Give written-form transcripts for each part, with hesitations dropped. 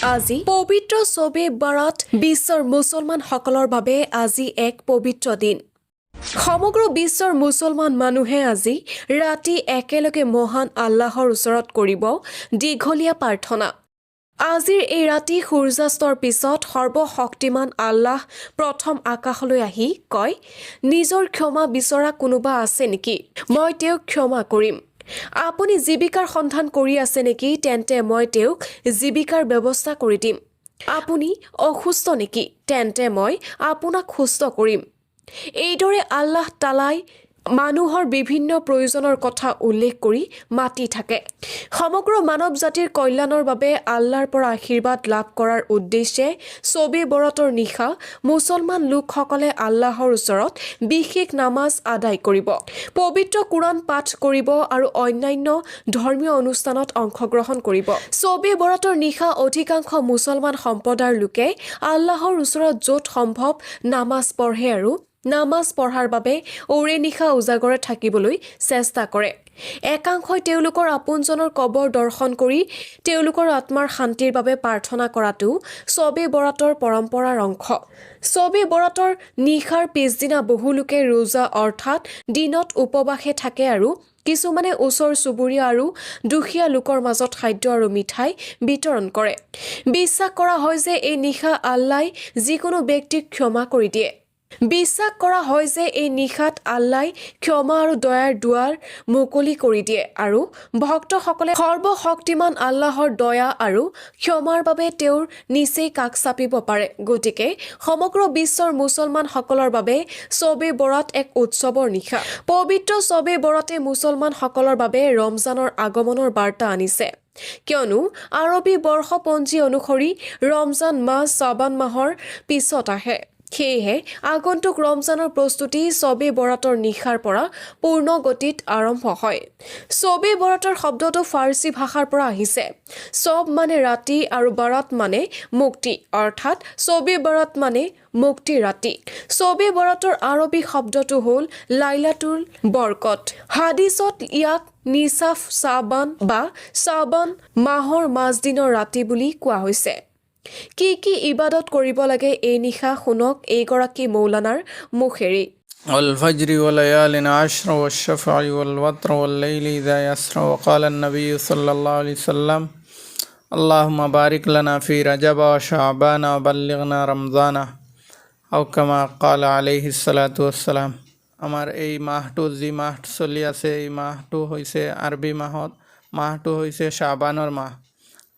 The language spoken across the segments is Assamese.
আজি পবিত্ৰ শবে বৰাত বিশ্বৰ মুছলমানসকলৰ বাবে আজি এক পবিত্ৰ দিন। সমগ্ৰ বিশ্বৰ মুছলমান মানুহে আজি ৰাতি একেলগে মহান আল্লাহৰ ওচৰত কৰিব দীঘলীয়া প্ৰাৰ্থনা। আজিৰ এই ৰাতি সূৰ্যাস্তৰ পিছত সৰ্বশক্তিমান আল্লাহ প্ৰথম আকাশলৈ আহি কয়, নিজৰ ক্ষমা বিচৰা কোনোবা আছে নেকি? মই তেওঁক ক্ষমা কৰিম। আপুনি জীৱিকাৰ সন্ধান কৰি আছে নেকি? তেন্তে মই তেওঁক জীৱিকাৰ ব্যৱস্থা কৰি দিম। আপুনি অসুস্থ নেকি? তেন্তে মই আপোনাক সুস্থ কৰিম। এইদৰে আল্লাহ তালাই মানুহৰ বিভিন্ন প্ৰয়োজনৰ কথা উল্লেখ কৰি মাতি থাকে। সমগ্ৰ মানৱ জাতিৰ কল্যাণৰ বাবে আল্লাহৰ পৰা আশীৰ্বাদ লাভ কৰাৰ উদ্দেশ্যে শবে বৰাতৰ নিশা মুছলমান লোকসকলে আল্লাহৰ ওচৰত বিশেষ নামাজ আদায় কৰিব, পবিত্ৰ কোৰাণ পাঠ কৰিব আৰু অন্যান্য ধৰ্মীয় অনুষ্ঠানত অংশগ্ৰহণ কৰিব। শবে বৰাতৰ নিশা অধিকাংশ মুছলমান সম্প্ৰদায়ৰ লোকে আল্লাহৰ ওচৰত য'ত সম্ভৱ নামাজ পঢ়ে আৰু নামাজ পঢ়াৰ বাবে ওৰে নিশা উজাগৰে থাকিবলৈ চেষ্টা কৰে। একাংশই তেওঁলোকৰ আপোনজনৰ কবৰ দৰ্শন কৰি তেওঁলোকৰ আত্মাৰ শান্তিৰ বাবে প্ৰাৰ্থনা কৰাটো শবে বৰাতৰ পৰম্পৰাৰ অংশ। শবে বৰাতৰ নিশাৰ পিছদিনা বহু লোকে ৰোজা অৰ্থাৎ দিনত উপবাসে থাকে আৰু কিছুমানে ওচৰ চুবুৰীয়া আৰু দুখীয়া লোকৰ মাজত খাদ্য আৰু মিঠাই বিতৰণ কৰে। বিশ্বাস কৰা হয় যে এই নিশা আল্লাই যিকোনো ব্যক্তিক ক্ষমা কৰি দিয়ে। বিশ্বাস কৰা হয় যে এই নিশাত আল্লাই ক্ষমা আৰু দয়াৰ দুৱাৰ মুকলি কৰি দিয়ে আৰু ভক্তসকলে সৰ্বশক্তিমান আল্লাহৰ দয়া আৰু ক্ষমাৰ বাবে তেওঁৰ নিচেই কাষ চাপিব পাৰে। গতিকে সমগ্ৰ বিশ্বৰ মুছলমানসকলৰ বাবে শবে বৰাত এক উৎসৱৰ নিশা। পবিত্ৰ শবে বৰাতে মুছলমানসকলৰ বাবে ৰমজানৰ আগমনৰ বাৰ্তা আনিছে, কিয়নো আৰবী বৰ্ষপঞ্জী অনুসৰি ৰমজান মাহ শ্বাবান মাহৰ পিছত আহে। সেয়েহে আগন্তুক ৰমজানৰ প্ৰস্তুতি শবে বৰাতৰ নিশাৰ পৰা পূৰ্ণ গতিত আৰম্ভ হয়। শবে বৰাতৰ শব্দটো ফাৰ্চী ভাষাৰ পৰা আহিছে। শব মানে ৰাতি আৰু বাৰাত মানে মুক্তি, অৰ্থাৎ শবে বৰাত মানে মুক্তিৰ ৰাতি। শবে বৰাতৰ আৰবী শব্দটো হ'ল লাইলাতুল বৰকত। হাদিছত ইয়াক নিছাফ শ্বাবান বা শ্বাবান মাহৰ মাজদিনৰ ৰাতি বুলি কোৱা হৈছে। কি কি ইবাদত কৰিব লাগে এই নিশা শুনক এইগৰাকী মৌলানাৰ মুখেৰে। والفجر وليال عشر والشفع والوتر والليل إذا يسر وقال النبي صلى الله عليه وسلم اللهم بارك لنا في رجب وشعبان وبلغنا رمضان أو كما قال عليه الصلاة والسلام। আমার এই মাহটো যি মাহ চলি আছে এই মাহটো হৈছে আৰবী মাহটো হৈছে শ্বাবানৰ মাহ।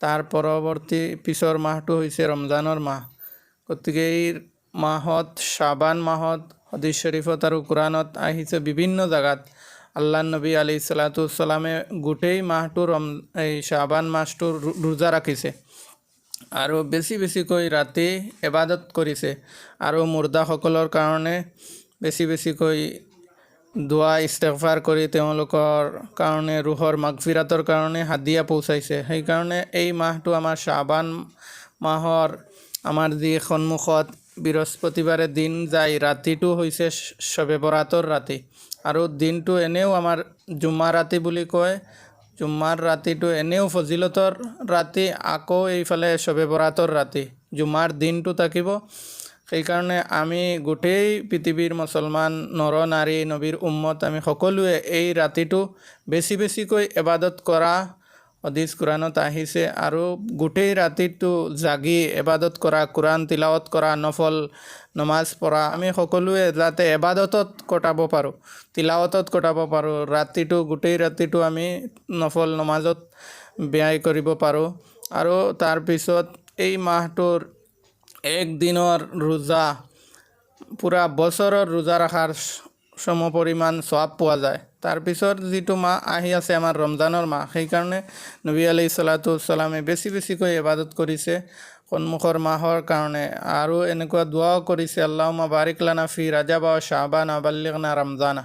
তাৰ পৰৱৰ্তী পিছৰ মাহটো হৈছে ৰমজানৰ মাহ। গতিকে এই মাহত শ্বাবান মাহত হাদিছ শৰীফত আৰু কোৰাণত আহিছে বিভিন্ন জাগাত আল্লাহ নবী আলাইহিছ সালাতু ওয়াসসালামে গোটেই মাহটো এই শ্বাবান মাহটো ৰোজা ৰাখিছে আৰু বেছিকৈ ৰাতি ইবাদত কৰিছে আৰু মুৰ্দাসকলৰ কাৰণে বেছিকৈ দোৱা ইস্তিগফাৰ কৰি তেওঁলোকৰ কাৰণে ৰুহৰ মাগফিৰাতৰ কাৰণে হাদিয়া পৌঁছাইছে। সেইকাৰণে এই মাহটো আমাৰ শ্বাবান মাহৰ আমাৰ যি সন্মুখত বৃহস্পতিবাৰে দিন যায়, ৰাতিটো হৈছে শবে বৰাতৰ ৰাতি আৰু দিনটো এনেও আমাৰ জুম্মাৰ ৰাতি বুলি কয়। জুম্মাৰ ৰাতিটো এনেও ফজিলতৰ ৰাতি, আকৌ এইফালে শবে বৰাতৰ ৰাতি জুম্মাৰ দিনটো থাকিব। সেইকাৰণে আমি গোটেই পৃথিৱীৰ মুছলমান নৰ নাৰী নবীৰ উম্মত আমি সকলোৱে এই ৰাতিটো বেছিকৈ ইবাদত কৰা হাদিছ কোৰাণত আহিছে আৰু গোটেই ৰাতিটো জাগি ইবাদত কৰা, কোৰাণ তিলাৱত কৰা, নফল নমাজ পঢ়া, আমি সকলোৱে যাতে ইবাদতত কটাব পাৰোঁ, তিলাৱতত কটাব পাৰোঁ, গোটেই ৰাতিটো আমি নফল নমাজত ব্যয় কৰিব পাৰোঁ। আৰু তাৰপিছত এই মাহটোৰ এক দিনৰ ৰোজা পুৰা বছৰৰ ৰোজা ৰখাৰ সম পৰিমাণ সওয়াব পোৱা যায়। তাৰপিছত যিটো মাহ আহি আছে আমাৰ ৰমজানৰ মাহ, সেইকাৰণে নবী আলাইহিছ সালাতু ওয়াসসালামে বেছিকৈ ইবাদত কৰিছে সন্মুখৰ মাহৰ কাৰণে আৰু এনেকুৱা দোৱাও কৰিছে আল্লাহুম্মা বাৰিক লানা ফি ৰাজাব ও শ্বাবান ও বাল্লিগনা ৰমজানা।